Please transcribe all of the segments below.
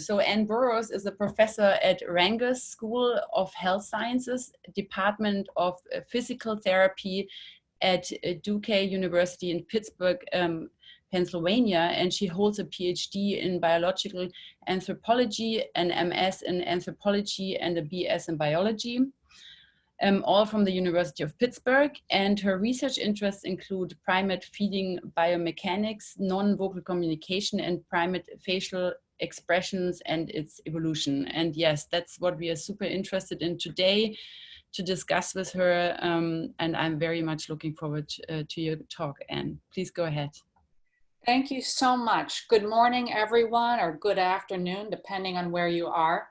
So Anne Burrows is a professor at Rangers School of Health Sciences, Department of Physical Therapy at Duke University in Pittsburgh, Pennsylvania, and she holds a PhD in biological anthropology, an MS in anthropology, and a BS in biology, all from the University of Pittsburgh. And her research interests include primate feeding biomechanics, non-vocal communication, and primate facial expressions and its evolution. And yes, that's what we are super interested in today to discuss with her. And I'm very much looking forward to your talk, Anne. Please go ahead. Thank you so much. Good morning, everyone, or good afternoon, depending on where you are.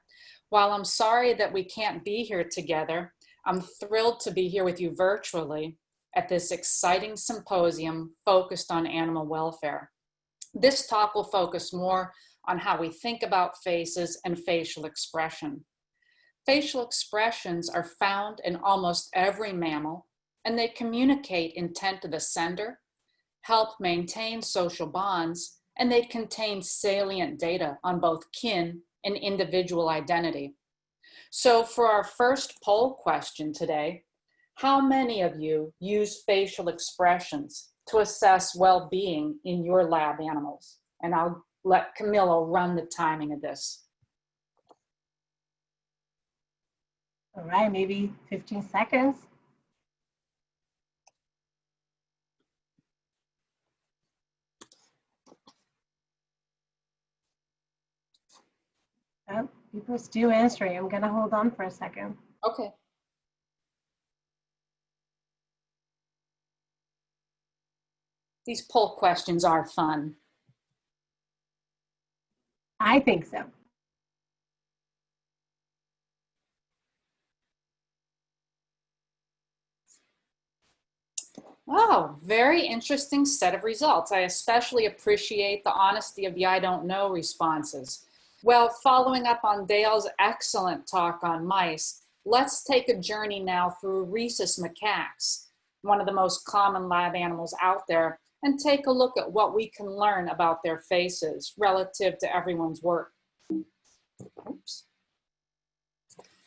While I'm sorry that we can't be here together, I'm thrilled to be here with you virtually at this exciting symposium focused on animal welfare. This talk will focus more on how we think about faces and facial expression. Facial expressions are found in almost every mammal, and they communicate intent to the sender, help maintain social bonds, and they contain salient data on both kin and individual identity. So for our first poll question today, how many of you use facial expressions to assess well-being in your lab animals? And I'll let Camilo run the timing of this. All right, maybe 15 seconds. Oh, people are still answering. I'm gonna hold on for a second. Okay. These poll questions are fun. I think so. Wow, very interesting set of results. I especially appreciate the honesty of the I don't know responses. Well, following up on Dale's excellent talk on mice, let's take a journey now through Rhesus macaques, one of the most common lab animals out there, and take a look at what we can learn about their faces relative to everyone's work. Oops.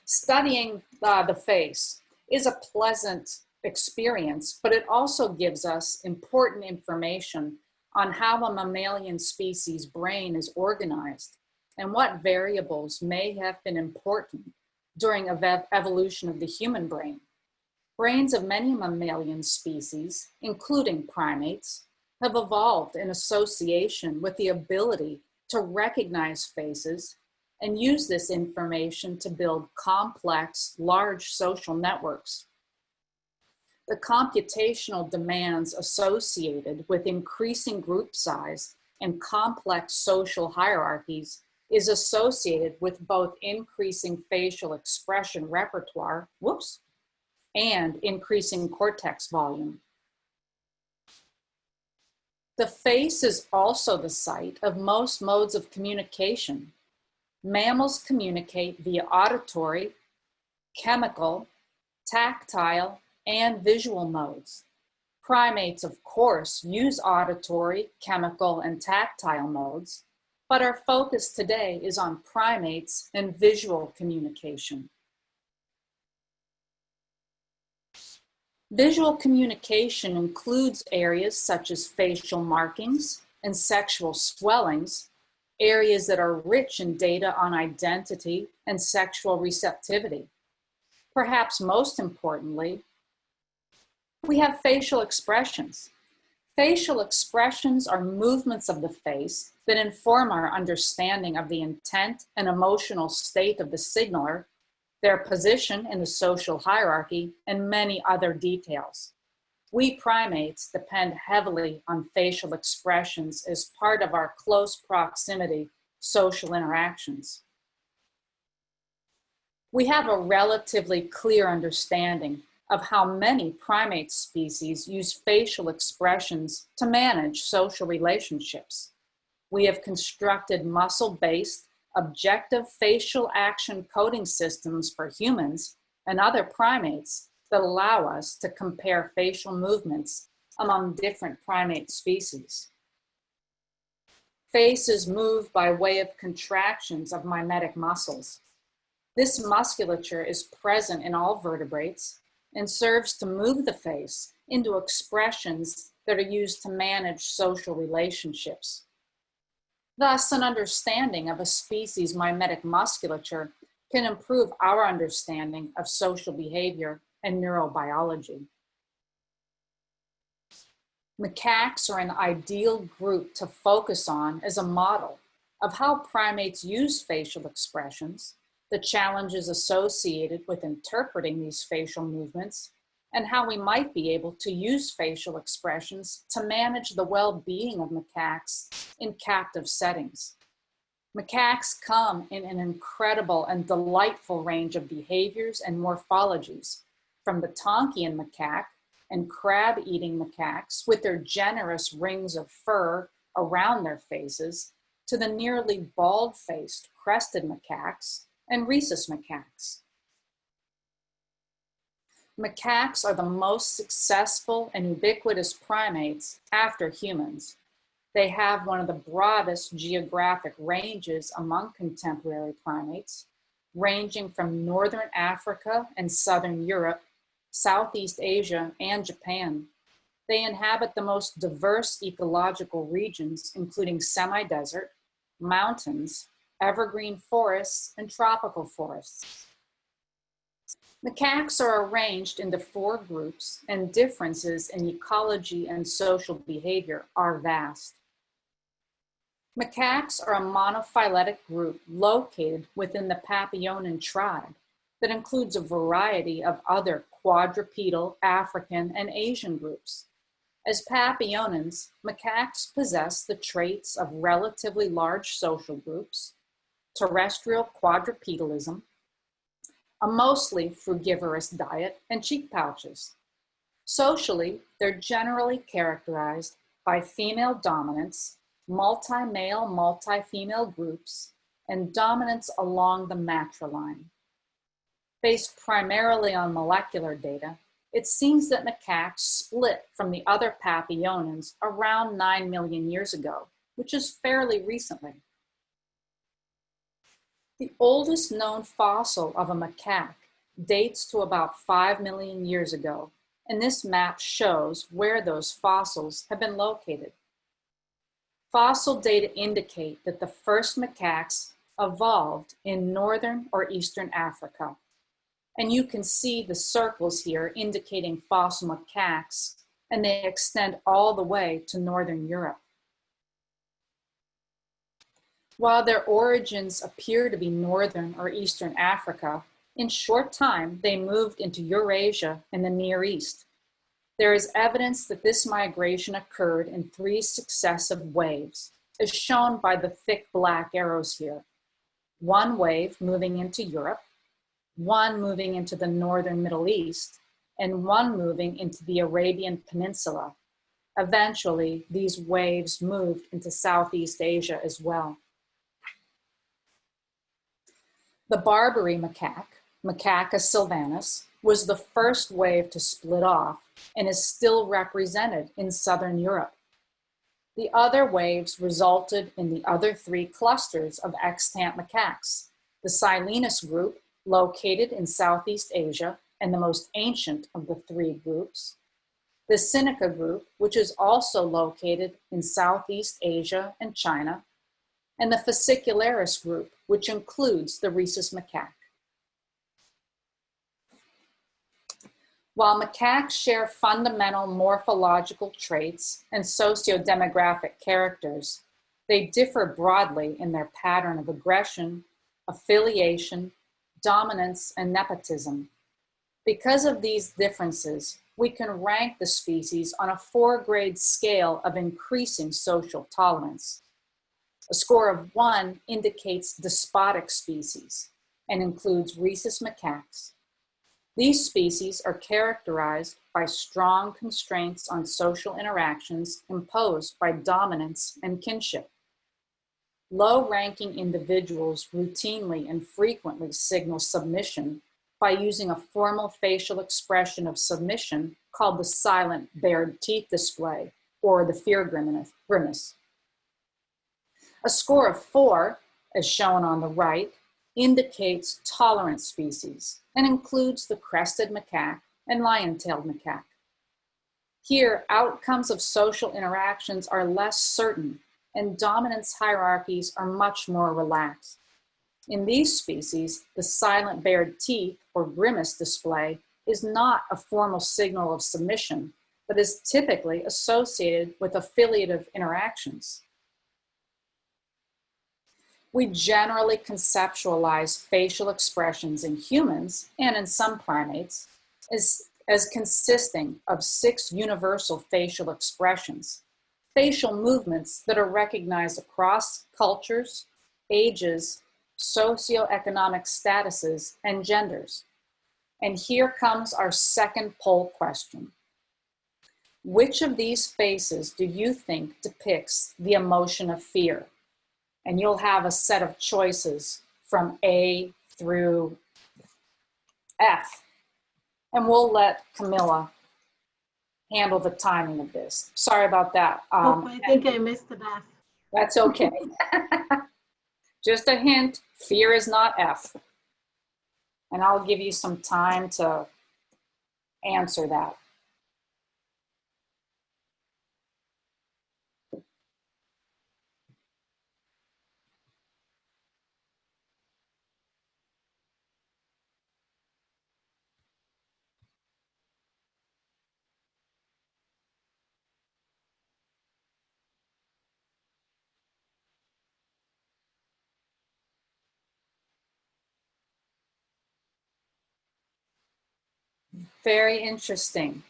Studying the face is a pleasant experience, but it also gives us important information on how a mammalian species' brain is organized and what variables may have been important during evolution of the human brain. Brains of many mammalian species, including primates, have evolved in association with the ability to recognize faces and use this information to build complex, large social networks. The computational demands associated with increasing group size and complex social hierarchies is associated with both increasing facial expression repertoire, and increasing cortex volume. The face is also the site of most modes of communication. Mammals communicate via auditory, chemical, tactile, and visual modes. Primates, of course, use auditory, chemical, and tactile modes, but our focus today is on primates and visual communication. Visual communication includes areas such as facial markings and sexual swellings, areas that are rich in data on identity and sexual receptivity. Perhaps most importantly, we have facial expressions. Facial expressions are movements of the face that inform our understanding of the intent and emotional state of the signaler, their position in the social hierarchy, and many other details. We primates depend heavily on facial expressions as part of our close proximity social interactions. We have a relatively clear understanding of how many primate species use facial expressions to manage social relationships. We have constructed muscle-based, objective facial action coding systems for humans and other primates that allow us to compare facial movements among different primate species. Faces move by way of contractions of mimetic muscles. This musculature is present in all vertebrates and serves to move the face into expressions that are used to manage social relationships. Thus, an understanding of a species' mimetic musculature can improve our understanding of social behavior and neurobiology. Macaques are an ideal group to focus on as a model of how primates use facial expressions, the challenges associated with interpreting these facial movements, and how we might be able to use facial expressions to manage the well-being of macaques in captive settings. Macaques come in an incredible and delightful range of behaviors and morphologies, from the Tonkian macaque and crab-eating macaques with their generous rings of fur around their faces, to the nearly bald-faced crested macaques and Rhesus macaques. Macaques are the most successful and ubiquitous primates after humans. They have one of the broadest geographic ranges among contemporary primates, ranging from northern Africa and southern Europe, Southeast Asia, and Japan. They inhabit the most diverse ecological regions, including semi-desert, mountains, evergreen forests, and tropical forests. Macaques are arranged into 4 groups, and differences in ecology and social behavior are vast. Macaques are a monophyletic group located within the Papionin tribe that includes a variety of other quadrupedal, African, and Asian groups. As Papionins, macaques possess the traits of relatively large social groups, terrestrial quadrupedalism, a mostly frugivorous diet, and cheek pouches. Socially, they're generally characterized by female dominance, multi-male, multi-female groups, and dominance along the matriline. Based primarily on molecular data, it seems that macaques split from the other Papionins around 9 million years ago, which is fairly recently. The oldest known fossil of a macaque dates to about 5 million years ago, and this map shows where those fossils have been located. Fossil data indicate that the first macaques evolved in northern or eastern Africa. And you can see the circles here indicating fossil macaques, and they extend all the way to northern Europe. While their origins appear to be northern or eastern Africa, in short time they moved into Eurasia and the Near East. There is evidence that this migration occurred in 3 successive waves, as shown by the thick black arrows here. 1 wave moving into Europe, 1 moving into the northern Middle East, and 1 moving into the Arabian Peninsula. Eventually, these waves moved into Southeast Asia as well. The Barbary macaque, Macaques sylvanus, was the first wave to split off and is still represented in southern Europe. The other waves resulted in the other 3 clusters of extant macaques, the Silenus group, located in Southeast Asia and the most ancient of the 3 groups, the Seneca group, which is also located in Southeast Asia and China, and the Fascicularis group, which includes the Rhesus macaque. While macaques share fundamental morphological traits and socio-demographic characters, they differ broadly in their pattern of aggression, affiliation, dominance, and nepotism. Because of these differences, we can rank the species on a 4-grade scale of increasing social tolerance. A score of 1 indicates despotic species and includes Rhesus macaques. These species are characterized by strong constraints on social interactions imposed by dominance and kinship. Low-ranking individuals routinely and frequently signal submission by using a formal facial expression of submission called the silent bared teeth display, or the fear grimace. A score of 4, as shown on the right, indicates tolerant species and includes the crested macaque and lion-tailed macaque. Here, outcomes of social interactions are less certain and dominance hierarchies are much more relaxed. In these species, the silent bared teeth or grimace display is not a formal signal of submission, but is typically associated with affiliative interactions. We generally conceptualize facial expressions in humans and in some primates as consisting of 6 universal facial expressions, facial movements that are recognized across cultures, ages, socioeconomic statuses, and genders. And here comes our second poll question. Which of these faces do you think depicts the emotion of fear? And you'll have a set of choices from A through F. And we'll let Camilla handle the timing of this. Sorry about that. I think I missed the F. That's okay. Just a hint, fear is not F. And I'll give you some time to answer that. Very interesting.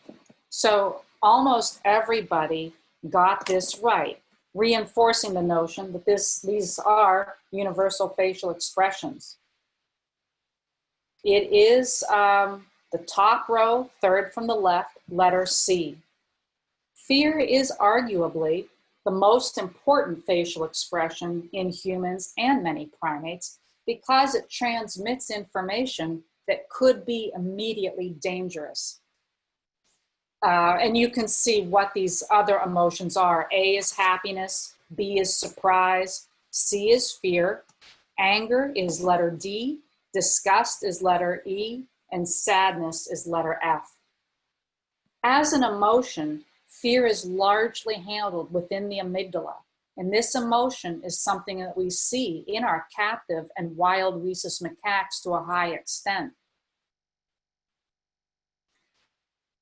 So almost everybody got this right, reinforcing the notion that these are universal facial expressions. It is the top row, third from the left, letter C. Fear is arguably the most important facial expression in humans and many primates because it transmits information that could be immediately dangerous. And you can see what these other emotions are. A is happiness, B is surprise, C is fear, anger is letter D, disgust is letter E, and sadness is letter F. As an emotion, fear is largely handled within the amygdala, and this emotion is something that we see in our captive and wild Rhesus macaques to a high extent.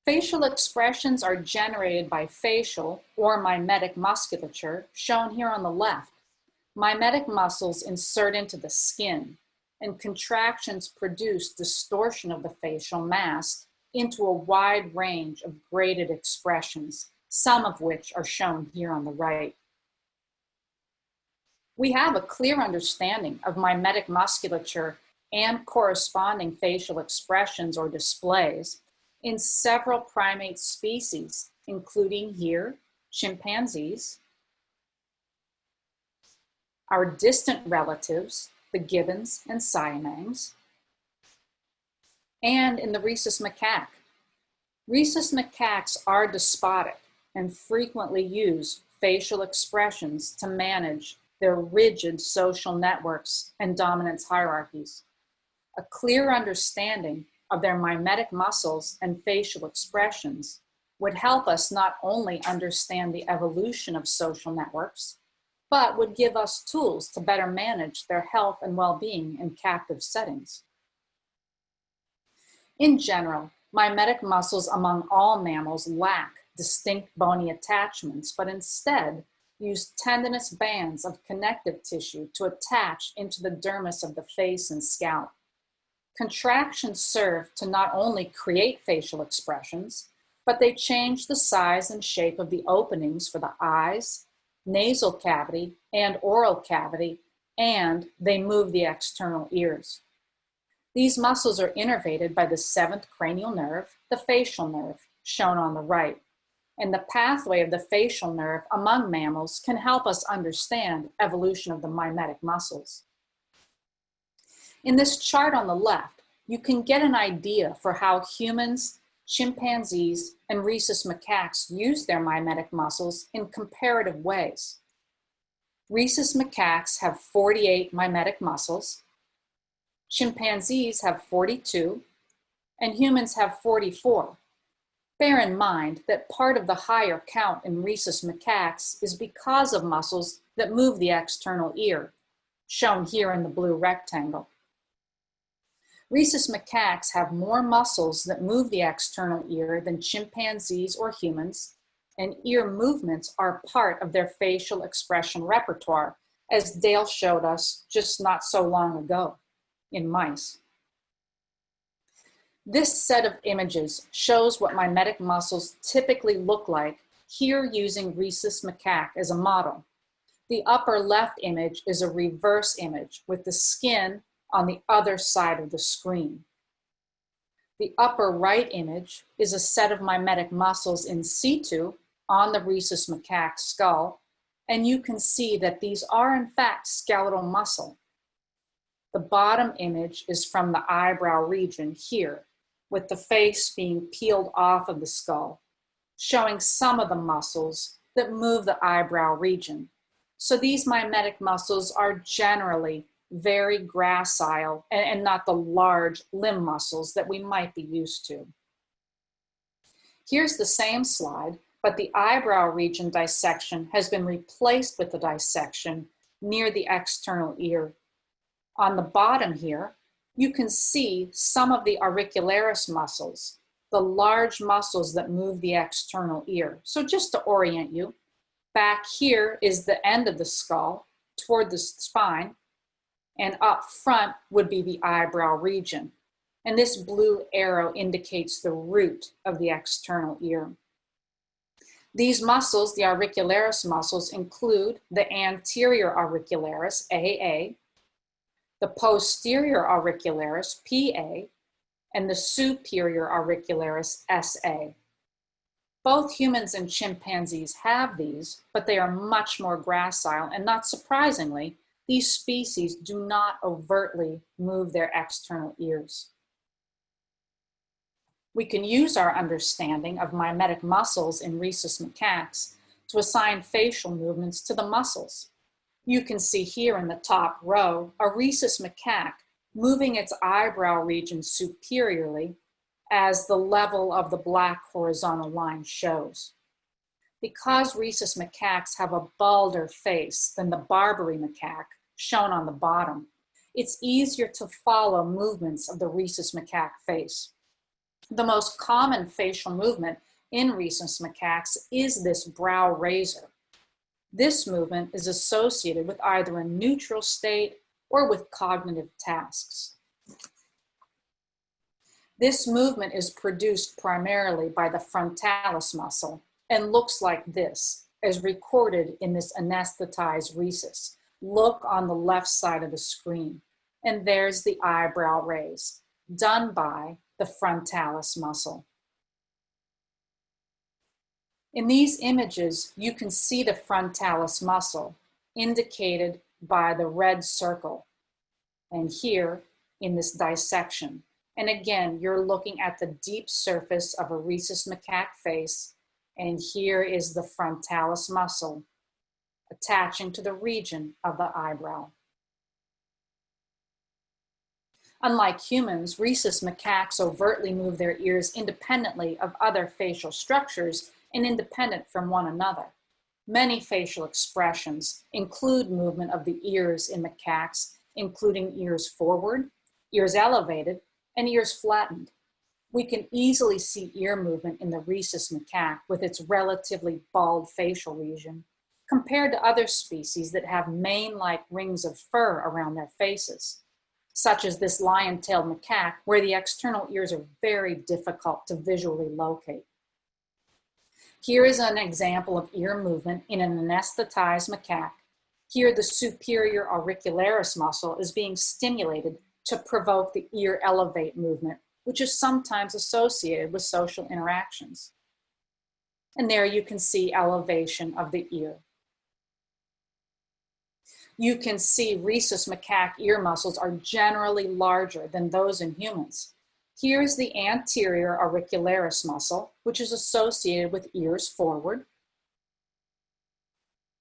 Facial expressions are generated by facial or mimetic musculature, shown here on the left. Mimetic muscles insert into the skin, and contractions produce distortion of the facial mask into a wide range of graded expressions, some of which are shown here on the right. We have a clear understanding of mimetic musculature and corresponding facial expressions or displays in several primate species, including here, chimpanzees, our distant relatives, the gibbons and siamangs, and in the Rhesus macaque. Rhesus macaques are despotic and frequently use facial expressions to manage their rigid social networks and dominance hierarchies. A clear understanding of their mimetic muscles and facial expressions would help us not only understand the evolution of social networks, but would give us tools to better manage their health and well-being in captive settings. In general, mimetic muscles among all mammals lack distinct bony attachments, but instead use tendinous bands of connective tissue to attach into the dermis of the face and scalp. Contractions serve to not only create facial expressions, but they change the size and shape of the openings for the eyes, nasal cavity, and oral cavity, and they move the external ears. These muscles are innervated by the 7th cranial nerve, the facial nerve, shown on the right. And the pathway of the facial nerve among mammals can help us understand evolution of the mimetic muscles. In this chart on the left, you can get an idea for how humans, chimpanzees, and Rhesus macaques use their mimetic muscles in comparative ways. Rhesus macaques have 48 mimetic muscles, chimpanzees have 42, and humans have 44. Bear in mind that part of the higher count in Rhesus macaques is because of muscles that move the external ear, shown here in the blue rectangle. Rhesus macaques have more muscles that move the external ear than chimpanzees or humans, and ear movements are part of their facial expression repertoire, as Dale showed us just not so long ago in mice. This set of images shows what mimetic muscles typically look like, here using Rhesus macaque as a model. The upper left image is a reverse image with the skin on the other side of the screen. The upper right image is a set of mimetic muscles in situ on the Rhesus macaque skull, and you can see that these are in fact skeletal muscle. The bottom image is from the eyebrow region here, with the face being peeled off of the skull, showing some of the muscles that move the eyebrow region. So these mimetic muscles are generally very gracile and not the large limb muscles that we might be used to. Here's the same slide, but the eyebrow region dissection has been replaced with the dissection near the external ear. On the bottom here, you can see some of the auricularis muscles, the large muscles that move the external ear. So just to orient you, back here is the end of the skull toward the spine, and up front would be the eyebrow region. And this blue arrow indicates the root of the external ear. These muscles, the auricularis muscles, include the anterior auricularis, AA, the posterior auricularis, PA, and the superior auricularis, SA. Both humans and chimpanzees have these, but they are much more gracile, and not surprisingly, these species do not overtly move their external ears. We can use our understanding of mimetic muscles in Rhesus macaques to assign facial movements to the muscles. You can see here in the top row a Rhesus macaque moving its eyebrow region superiorly as the level of the black horizontal line shows. Because Rhesus macaques have a balder face than the Barbary macaque, shown on the bottom, it's easier to follow movements of the Rhesus macaque face. The most common facial movement in Rhesus macaques is this brow raiser. This movement is associated with either a neutral state or with cognitive tasks. This movement is produced primarily by the frontalis muscle and looks like this, as recorded in this anesthetized Rhesus. Look on the left side of the screen, and there's the eyebrow raise, done by the frontalis muscle. In these images, you can see the frontalis muscle, indicated by the red circle, and here in this dissection. And again, you're looking at the deep surface of a Rhesus macaque face, and here is the frontalis muscle attaching to the region of the eyebrow. Unlike humans, Rhesus macaques overtly move their ears independently of other facial structures and independent from one another. Many facial expressions include movement of the ears in macaques, including ears forward, ears elevated, and ears flattened. We can easily see ear movement in the Rhesus macaque with its relatively bald facial region, compared to other species that have mane-like rings of fur around their faces, such as this lion-tailed macaque, where the external ears are very difficult to visually locate. Here is an example of ear movement in an anesthetized macaque. Here, the superior auricularis muscle is being stimulated to provoke the ear elevate movement, which is sometimes associated with social interactions. And there you can see elevation of the ear. You can see Rhesus macaque ear muscles are generally larger than those in humans. Here's the anterior auricularis muscle, which is associated with ears forward.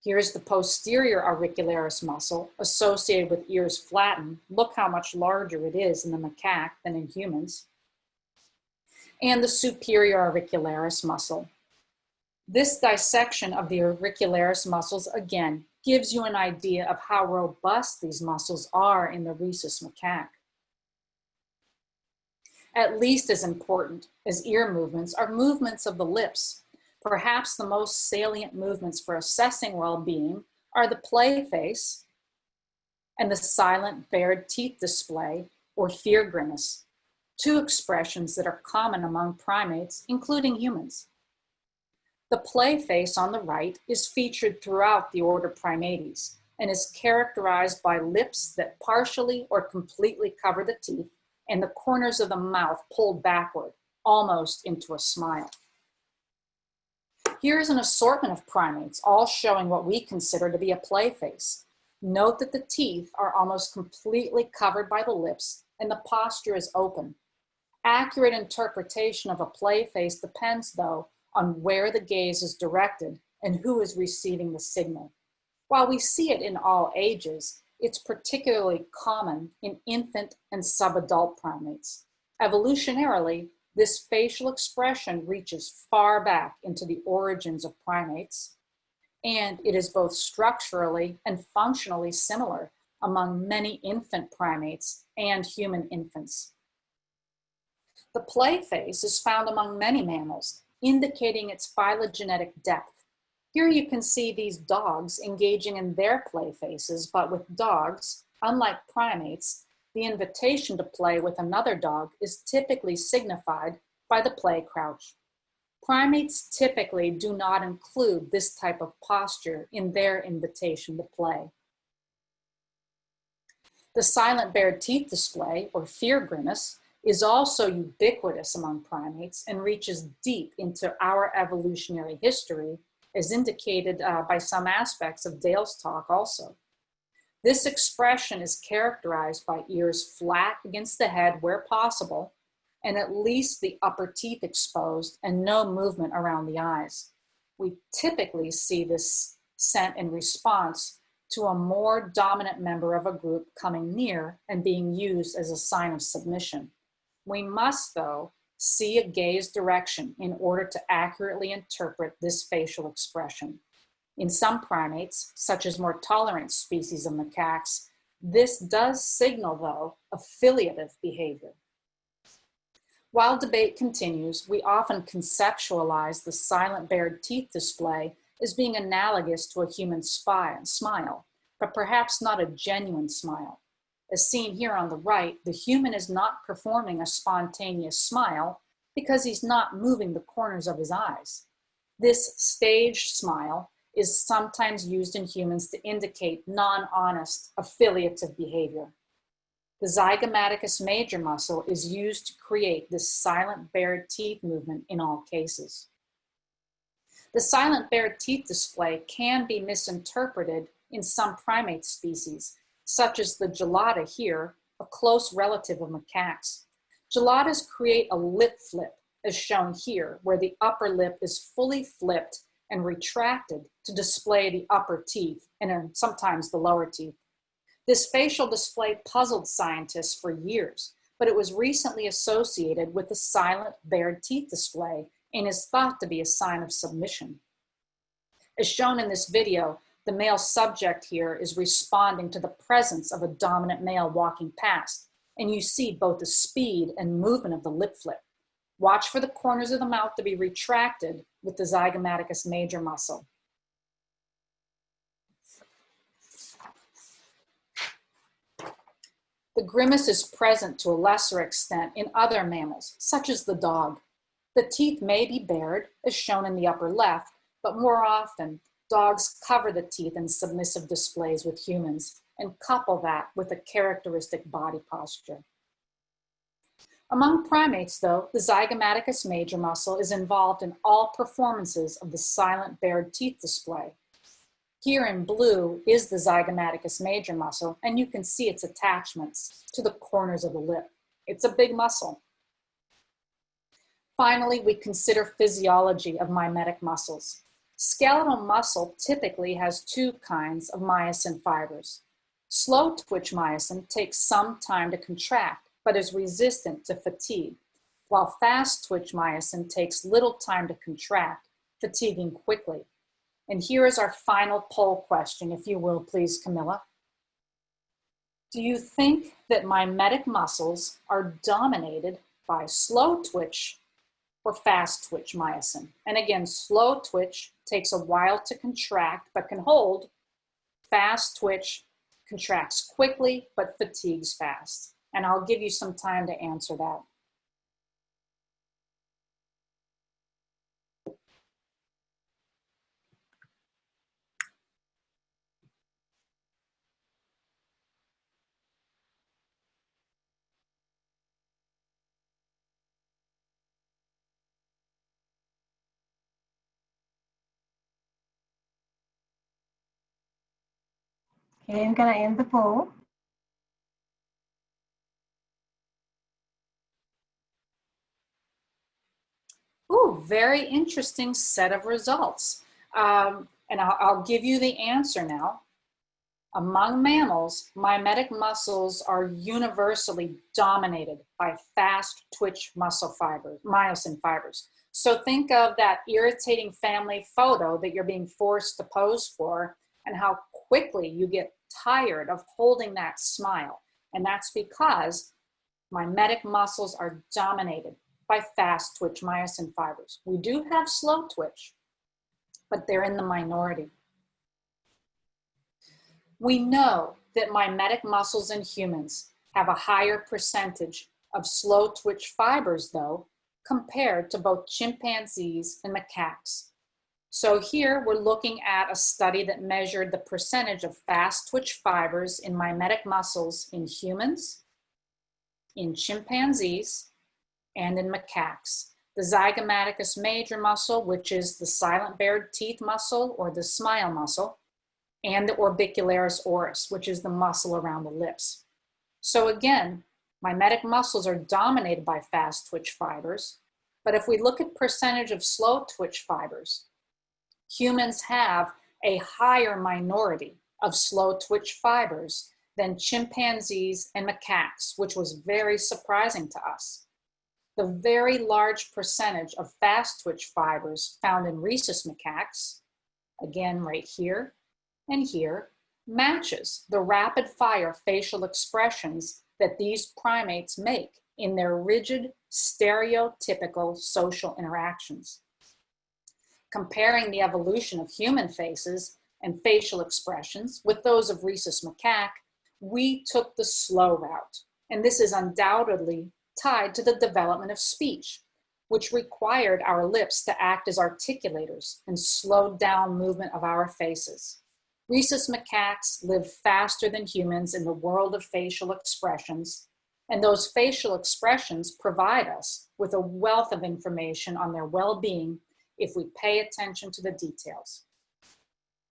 Here's the posterior auricularis muscle associated with ears flattened. Look how much larger it is in the macaque than in humans. And the superior auricularis muscle. This dissection of the auricularis muscles, again, gives you an idea of how robust these muscles are in the Rhesus macaque. At least as important as ear movements are movements of the lips. Perhaps the most salient movements for assessing well-being are the play face and the silent bared teeth display, or fear grimace, two expressions that are common among primates, including humans. The play face on the right is featured throughout the order Primates and is characterized by lips that partially or completely cover the teeth and the corners of the mouth pulled backward, almost into a smile. Here's an assortment of primates, all showing what we consider to be a play face. Note that the teeth are almost completely covered by the lips and the posture is open. Accurate interpretation of a play face depends, though, on where the gaze is directed and who is receiving the signal. While we see it in all ages, it's particularly common in infant and subadult primates. Evolutionarily, this facial expression reaches far back into the origins of primates, and it is both structurally and functionally similar among many infant primates and human infants. The play face is found among many mammals, indicating its phylogenetic depth. Here you can see these dogs engaging in their play faces, but with dogs, unlike primates, the invitation to play with another dog is typically signified by the play crouch. Primates typically do not include this type of posture in their invitation to play. The silent bared teeth display, or fear grimace, is also ubiquitous among primates and reaches deep into our evolutionary history, as indicated by some aspects of Dale's talk also. This expression is characterized by ears flat against the head where possible, and at least the upper teeth exposed and no movement around the eyes. We typically see this sent in response to a more dominant member of a group coming near and being used as a sign of submission. We must, though, see a gaze direction in order to accurately interpret this facial expression. In some primates, such as more tolerant species of macaques, this does signal, though, affiliative behavior. While debate continues, we often conceptualize the silent bared teeth display as being analogous to a human smile, but perhaps not a genuine smile. As seen here on the right, the human is not performing a spontaneous smile because he's not moving the corners of his eyes. This staged smile is sometimes used in humans to indicate non-honest affiliative behavior. The zygomaticus major muscle is used to create this silent bared teeth movement in all cases. The silent bared teeth display can be misinterpreted in some primate species, such as the gelada here, a close relative of macaques. Geladas create a lip flip, as shown here, where the upper lip is fully flipped and retracted to display the upper teeth and sometimes the lower teeth. This facial display puzzled scientists for years, but it was recently associated with the silent bared teeth display and is thought to be a sign of submission. As shown in this video, the male subject here is responding to the presence of a dominant male walking past, and you see both the speed and movement of the lip flip. Watch for the corners of the mouth to be retracted with the zygomaticus major muscle. The grimace is present to a lesser extent in other mammals, such as the dog. The teeth may be bared, as shown in the upper left, but more often, dogs cover the teeth in submissive displays with humans and couple that with a characteristic body posture. Among primates, though, the zygomaticus major muscle is involved in all performances of the silent bared teeth display. Here in blue is the zygomaticus major muscle, and you can see its attachments to the corners of the lip. It's a big muscle. Finally, we consider physiology of mimetic muscles. Skeletal muscle typically has two kinds of myosin fibers. Slow twitch myosin takes some time to contract, but is resistant to fatigue, while fast twitch myosin takes little time to contract, fatiguing quickly. And here is our final poll question, if you will, please, Camilla. Do you think that mimetic muscles are dominated by slow twitch or fast twitch myosin? And again, slow twitch takes a while to contract but can hold. Fast twitch contracts quickly but fatigues fast. And I'll give you some time to answer that. Okay, I'm gonna end the poll. Ooh, very interesting set of results. And I'll give you the answer now. Among mammals, mimetic muscles are universally dominated by fast twitch muscle fibers, myosin fibers. So think of that irritating family photo that you're being forced to pose for and how quickly you get tired of holding that smile. And that's because mimetic muscles are dominated by fast twitch myosin fibers. We do have slow twitch, but they're in the minority. We know that mimetic muscles in humans have a higher percentage of slow twitch fibers, though, compared to both chimpanzees and macaques. So here we're looking at a study that measured the percentage of fast twitch fibers in mimetic muscles in humans, in chimpanzees, and in macaques. The zygomaticus major muscle, which is the silent bared teeth muscle or the smile muscle, and the orbicularis oris, which is the muscle around the lips. So again, mimetic muscles are dominated by fast twitch fibers, but if we look at percentage of slow twitch fibers, humans have a higher minority of slow twitch fibers than chimpanzees and macaques, which was very surprising to us. The very large percentage of fast twitch fibers found in Rhesus macaques, again right here and here, matches the rapid fire facial expressions that these primates make in their rigid, stereotypical social interactions. Comparing the evolution of human faces and facial expressions with those of Rhesus macaque, we took the slow route. And this is undoubtedly tied to the development of speech, which required our lips to act as articulators and slowed down movement of our faces. Rhesus macaques live faster than humans in the world of facial expressions, and those facial expressions provide us with a wealth of information on their well-being if we pay attention to the details.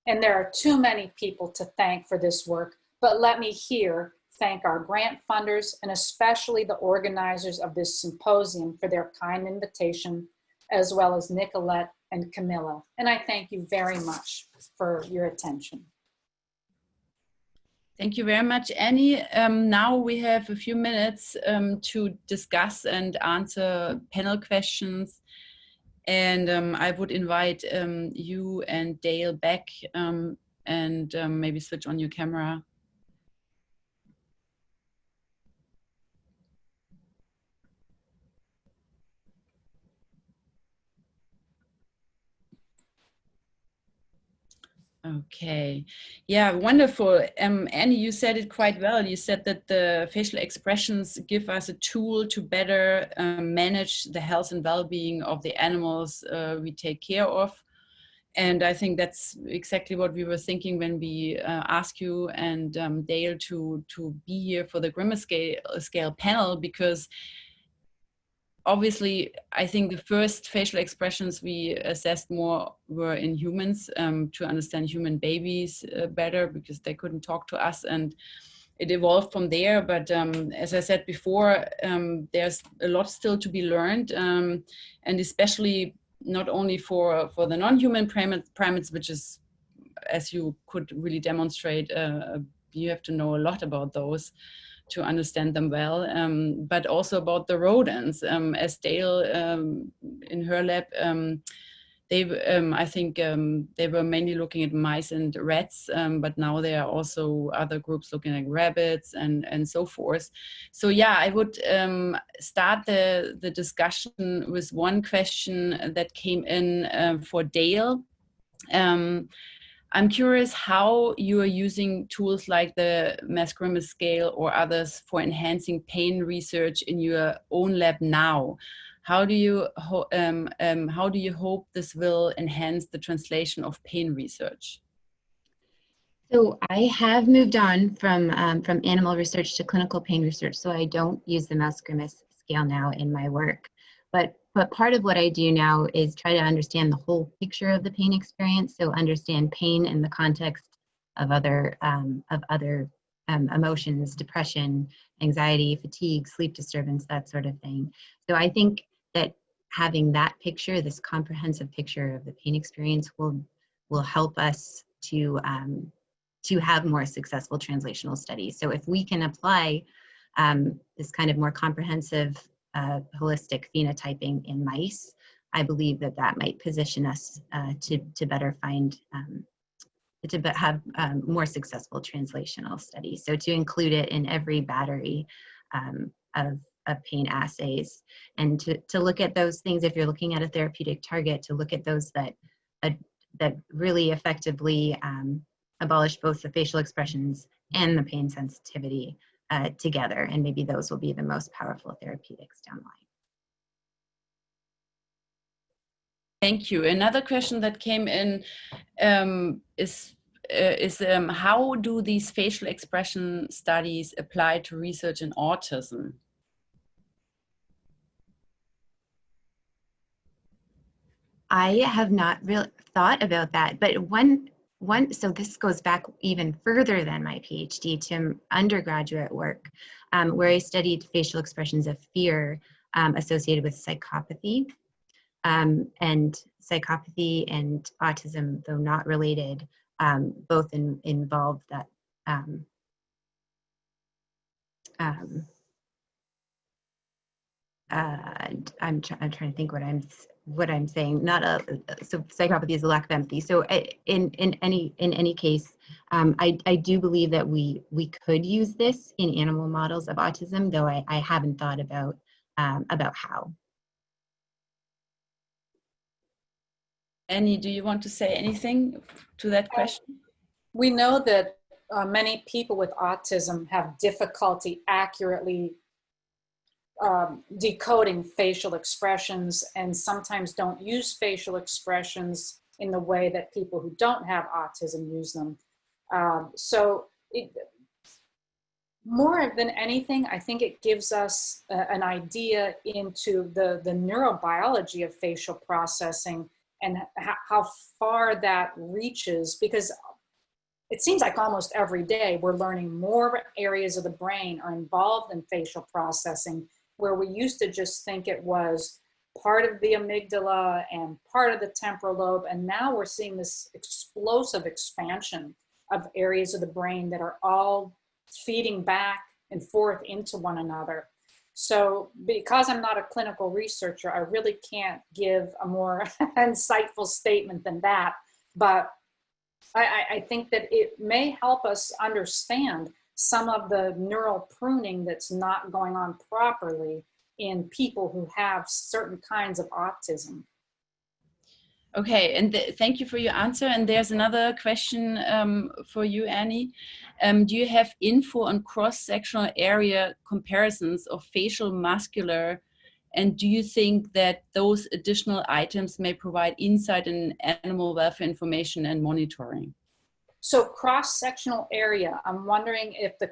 And there are too many people to thank for this work, but let me here thank our grant funders and especially the organizers of this symposium for their kind invitation, as well as Nicolette and Camilla. And I thank you very much for your attention. Thank you very much, Annie. Now we have a few minutes to discuss and answer panel questions. And I would invite you and Dale back and maybe switch on your camera. Okay, yeah, wonderful. Annie, you said it quite well. You said that the facial expressions give us a tool to better manage the health and well-being of the animals we take care of. And I think that's exactly what we were thinking when we asked you and Dale to be here for the Grimace scale panel, because obviously, I think the first facial expressions we assessed more were in humans to understand human babies better, because they couldn't talk to us, and it evolved from there. But as I said before, there's a lot still to be learned, and especially not only for the non-human primates, which is, as you could really demonstrate, you have to know a lot about those to understand them well, but also about the rodents. As Dale in her lab, I think they were mainly looking at mice and rats, but now there are also other groups looking at rabbits and so forth. So yeah, I would start the discussion with one question that came in for Dale. I'm curious how you are using tools like the Grimace scale or others for enhancing pain research in your own lab now. How do you hope this will enhance the translation of pain research? So I have moved on from animal research to clinical pain research, so I don't use the Grimace scale now in my work. But part of what I do now is try to understand the whole picture of the pain experience. So understand pain in the context of other emotions, depression, anxiety, fatigue, sleep disturbance, that sort of thing. So I think that having that picture, this comprehensive picture of the pain experience, will help us to have more successful translational studies. So if we can apply this kind of more comprehensive holistic phenotyping in mice, I believe that might position us to better find, to have more successful translational studies. So to include it in every battery of pain assays, and to look at those things, if you're looking at a therapeutic target, to look at those that really effectively abolish both the facial expressions and the pain sensitivity together, and maybe those will be the most powerful therapeutics down the line. Thank you. Another question that came in is how do these facial expression studies apply to research in autism? I have not really thought about that, but so this goes back even further than my PhD to undergraduate work, where I studied facial expressions of fear associated with psychopathy. And psychopathy and autism, though not related, both involve that I'm trying to think what I'm saying. So psychopathy is a lack of empathy. So in any case, I do believe that we could use this in animal models of autism, though I haven't thought about how. Annie, do you want to say anything to that question? We know that many people with autism have difficulty accurately decoding facial expressions, and sometimes don't use facial expressions in the way that people who don't have autism use them. More than anything, I think it gives us an idea into the neurobiology of facial processing and how far that reaches, because it seems like almost every day we're learning more areas of the brain are involved in facial processing, where we used to just think it was part of the amygdala and part of the temporal lobe. And now we're seeing this explosive expansion of areas of the brain that are all feeding back and forth into one another. So because I'm not a clinical researcher, I really can't give a more insightful statement than that. But I think that it may help us understand some of the neural pruning that's not going on properly in people who have certain kinds of autism. Okay, and thank you for your answer. And there's another question for you, Annie. Do you have info on cross-sectional area comparisons of facial muscular, and do you think that those additional items may provide insight in animal welfare information and monitoring? So cross-sectional area, I'm wondering if the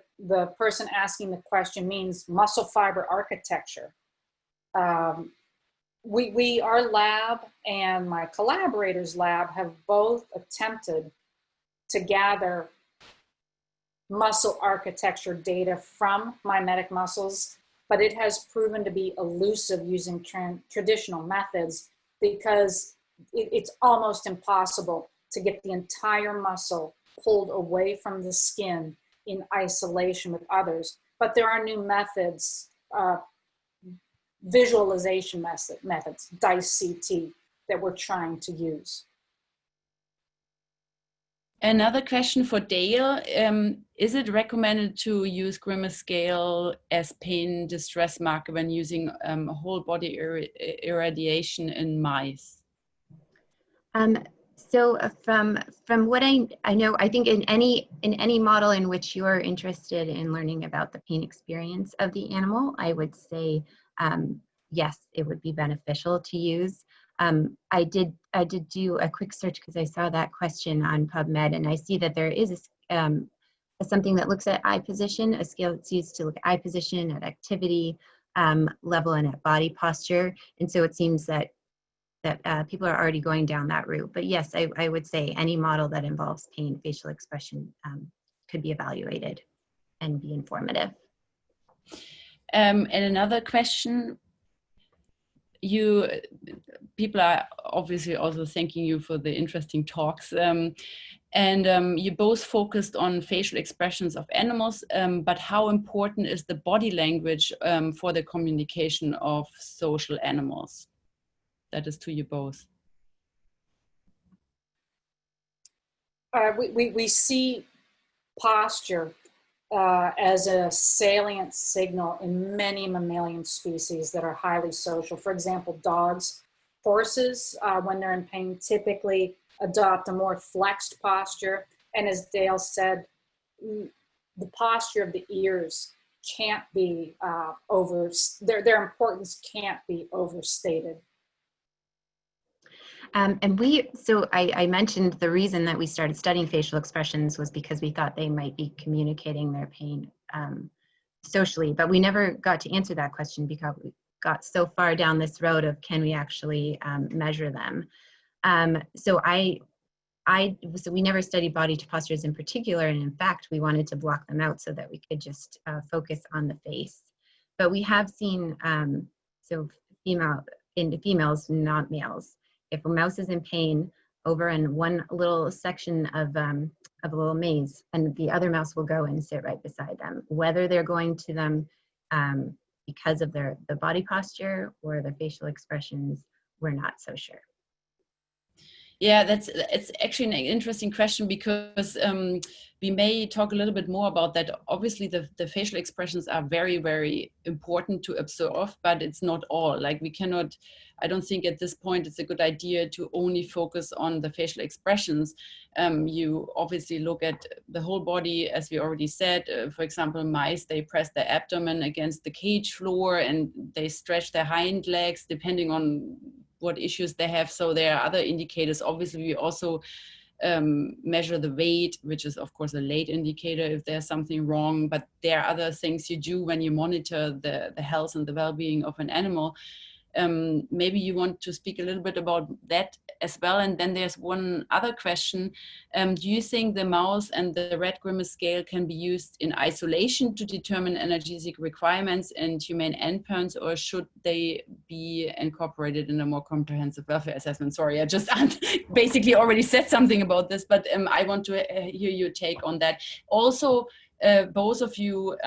person asking the question means muscle fiber architecture. Our lab and my collaborators' lab have both attempted to gather muscle architecture data from mimetic muscles, but it has proven to be elusive using traditional methods. because it's almost impossible to get the entire muscle pulled away from the skin in isolation with others. But there are new methods, visualization methods, DICE CT, that we're trying to use. Another question for Dale. Is it recommended to use Grimace scale as pain distress marker when using whole body irradiation in mice? So from what I know, I think in any model in which you're interested in learning about the pain experience of the animal, I would say yes, it would be beneficial to use. I did do a quick search because I saw that question on PubMed, and I see that there is something that looks at eye position, a scale that's used to look at eye position, at activity level, and at body posture. And so it seems that people are already going down that route. But yes, I would say any model that involves pain, facial expression could be evaluated and be informative. And another question, people are obviously also thanking you for the interesting talks. You both focused on facial expressions of animals, but how important is the body language for the communication of social animals? That is to you both. We see posture as a salient signal in many mammalian species that are highly social. For example, dogs, horses, when they're in pain, typically adopt a more flexed posture. And as Dale said, the posture of the ears can't be their importance can't be overstated. So I mentioned the reason that we started studying facial expressions was because we thought they might be communicating their pain socially, but we never got to answer that question because we got so far down this road of can we actually measure them. So we never studied body postures in particular, and in fact, we wanted to block them out so that we could just focus on the face. But we have seen, in females, not males, if a mouse is in pain over in one little section of a little maze, and the other mouse will go and sit right beside them. Whether they're going to them because of the body posture or their facial expressions, we're not so sure. Yeah, it's actually an interesting question because we may talk a little bit more about that. Obviously, the facial expressions are very, very important to observe, but it's not all. Like we cannot, I don't think at this point it's a good idea to only focus on the facial expressions. You obviously look at the whole body, as we already said. For example, mice, they press their abdomen against the cage floor and they stretch their hind legs depending on what issues they have. So there are other indicators. Obviously, we also measure the weight, which is of course a late indicator if there's something wrong, but there are other things you do when you monitor the health and the well-being of an animal. Maybe you want to speak a little bit about that as well. And then there's one other question. Do you think the mouse and the red Grimace scale can be used in isolation to determine analgesic requirements and humane endpoints, or should they be incorporated in a more comprehensive welfare assessment? Sorry, I just basically already said something about this, but I want to hear your take on that. Also, both of you,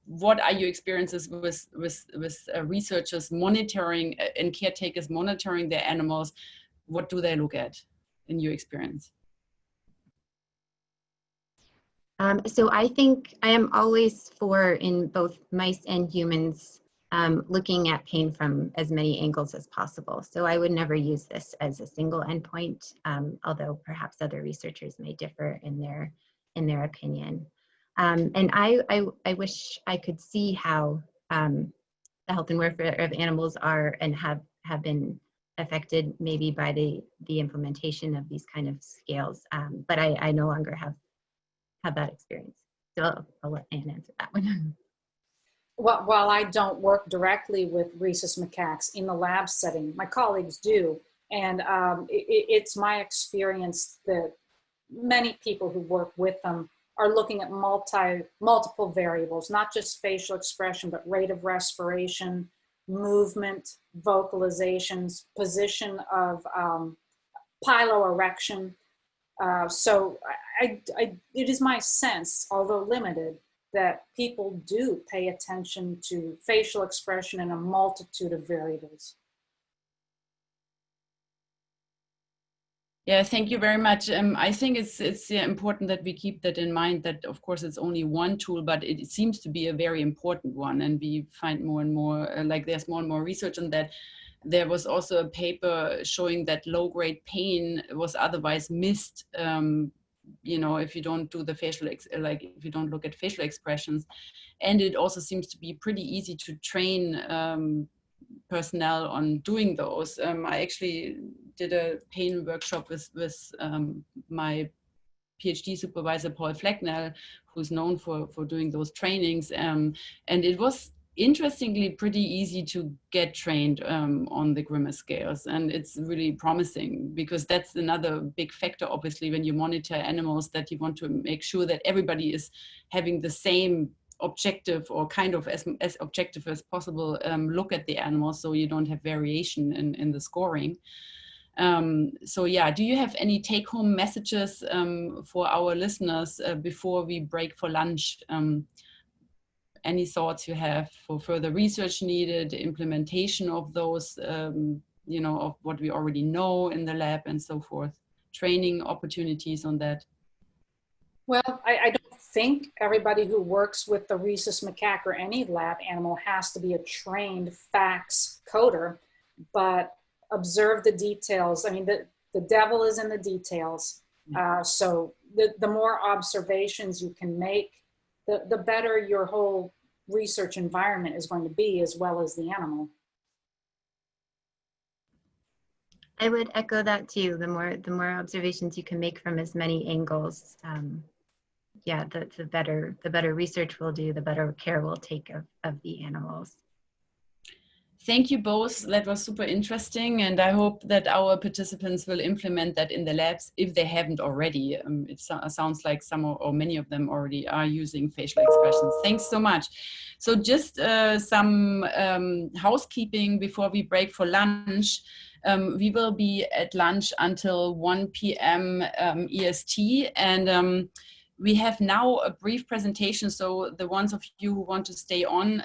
what are your experiences with researchers monitoring and caretakers monitoring their animals? What do they look at in your experience? So I think I am always for, in both mice and humans, looking at pain from as many angles as possible. So I would never use this as a single endpoint, although perhaps other researchers may differ in their opinion. And I wish I could see how the health and welfare of animals are and have been affected maybe by the implementation of these kind of scales. But I no longer have that experience. So I'll let Anne answer that one. Well, while I don't work directly with Rhesus macaques in the lab setting, my colleagues do. And it's my experience that many people who work with them are looking at multiple variables, not just facial expression, but rate of respiration, movement, vocalizations, position of piloerection. So it is my sense, although limited, that people do pay attention to facial expression in a multitude of variables. Yeah, thank you very much. I think it's important that we keep that in mind, that of course it's only one tool, but it seems to be a very important one, and we find more and more, like there's more and more research on that. There was also a paper showing that low-grade pain was otherwise missed, you know, if you don't do the facial, if you don't look at facial expressions. And it also seems to be pretty easy to train personnel on doing those. I actually did a pain workshop with my PhD supervisor, Paul Flecknell, who's known for doing those trainings. And it was interestingly pretty easy to get trained on the Grimace scales. And it's really promising, because that's another big factor, obviously, when you monitor animals, that you want to make sure that everybody is having the same objective, or kind of as objective as possible, look at the animals, so you don't have variation in the scoring. So yeah, do you have any take-home messages for our listeners before we break for lunch? Any thoughts you have for further research needed, implementation of those, you know, of what we already know in the lab and so forth, training opportunities on that? Well, I don't think everybody who works with the Rhesus macaque or any lab animal has to be a trained FACS coder, but observe the details. I mean, the devil is in the details. So the more observations you can make, the better your whole research environment is going to be, as well as the animal. I would echo that too. The more observations you can make from as many angles, yeah, the better research we'll do, the better care we'll take of the animals. Thank you both. That was super interesting, and I hope that our participants will implement that in the labs if they haven't already. It sounds like some or many of them already are using facial expressions. Thanks so much. So just some housekeeping before we break for lunch. We will be at lunch until 1 p.m. EST, and we have now a brief presentation, so the ones of you who want to stay on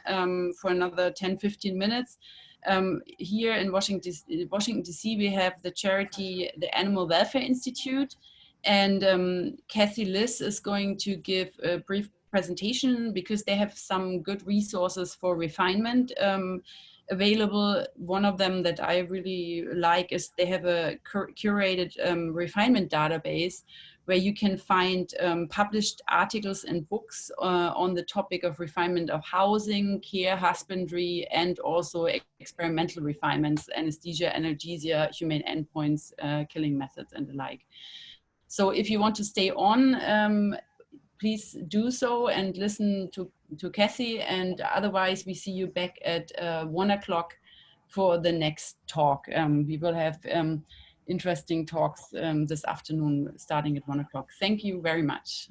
for another 10-15 minutes. Here in Washington, D.C., we have the charity, the Animal Welfare Institute, and Kathy Liss is going to give a brief presentation, because they have some good resources for refinement available. One of them that I really like is they have a curated refinement database, where you can find published articles and books on the topic of refinement of housing, care, husbandry, and also experimental refinements, anesthesia, analgesia, humane endpoints, killing methods, and the like. So if you want to stay on, please do so and listen to Kathy, and otherwise we see you back at 1 o'clock for the next talk. We will have interesting talks this afternoon starting at 1 o'clock. Thank you very much.